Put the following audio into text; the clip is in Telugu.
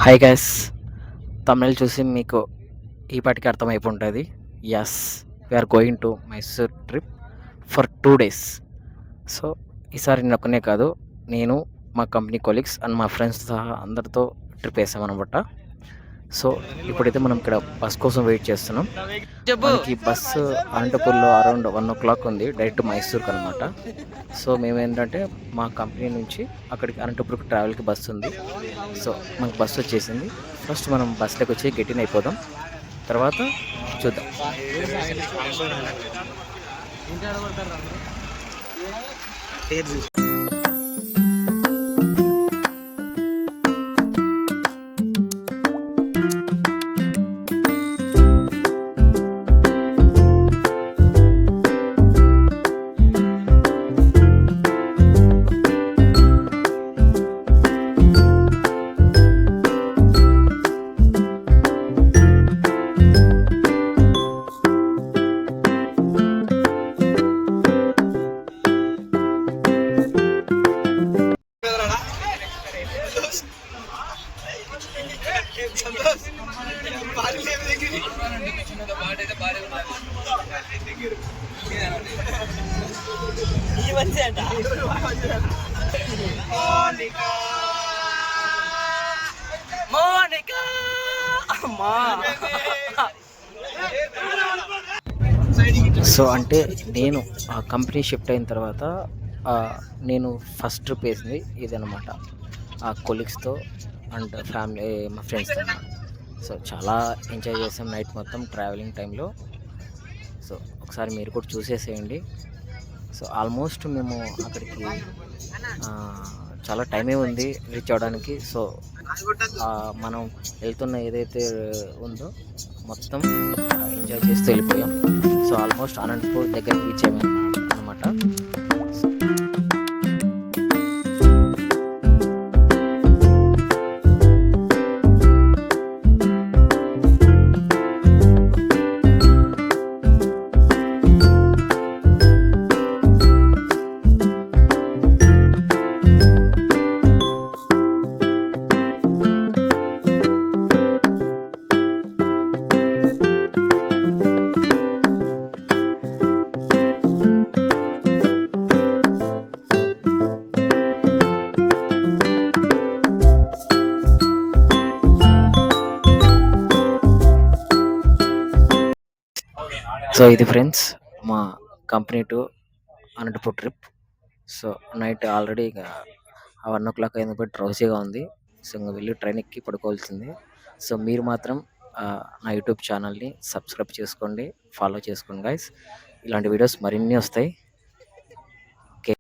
హాయ్ గైస్, తమిళ్ చూసి మీకు ఈ పాటికి అర్థమైపోయి ఉంటుంది. Yes, we're going to Mysore trip for 2 days. So ఈసారి నేను ఒక్కనే కాదు, నేను మా కంపెనీ కొలీగ్స్ అండ్ మా ఫ్రెండ్స్ సహా అందరితో ట్రిప్ వేసామన్నమాట. సో ఇప్పుడైతే మనం ఇక్కడ బస్ కోసం వెయిట్ చేస్తున్నాం. మనకి బస్సు అనంతపూర్లో అరౌండ్ 1 o'clock ఉంది, డైరెక్ట్ మైసూర్కి అనమాట. సో మేమేంటంటే మా కంపెనీ నుంచి అక్కడికి అనంతపూర్కి ట్రావెల్కి బస్సు ఉంది. సో మనకు బస్సు వచ్చేసింది. ఫస్ట్ మనం బస్సులోకి వచ్చి గెట్ ఇన్ అయిపోదాం, తర్వాత చూద్దాం. సో అంటే నేను ఆ కంపెనీ షిఫ్ట్ అయిన తర్వాత నేను ఫస్ట్ ట్రిప్ వేసింది ఇదనమాట, ఆ కొలీగ్స్తో అండ్ ఫ్యామిలీ మా ఫ్రెండ్స్తో అన్నమాట. సో చాలా ఎంజాయ్ చేసాం నైట్ మొత్తం ట్రావెలింగ్ టైంలో. సో ఒకసారి మీరు కూడా చూసేసేయండి. సో ఆల్మోస్ట్ మేము అక్కడికి చాలా టైమే ఉంది రీచ్ అవ్వడానికి. సో మనం వెళ్తున్న ఏదైతే ఉందో మొత్తం ఎంజాయ్ చేస్తూ వెళ్ళిపోయాం. సో ఆల్మోస్ట్ అనంతపూర్ దగ్గర రీచ్ అయ్యాం అనమాట. సో ఇది ఫ్రెండ్స్ మా company to Anantapur trip. So night already 1 o'clock అయింది, బట్ డ్రౌజీగా ఉంది. సో ఇంకా వెళ్ళి ట్రైన్ ఎక్కి పడుకోవాల్సింది. సో మీరు మాత్రం నా యూట్యూబ్ ఛానల్ని సబ్స్క్రైబ్ చేసుకోండి, ఫాలో చేసుకోండి గైస్. ఇలాంటి వీడియోస్ మరిన్ని వస్తాయి.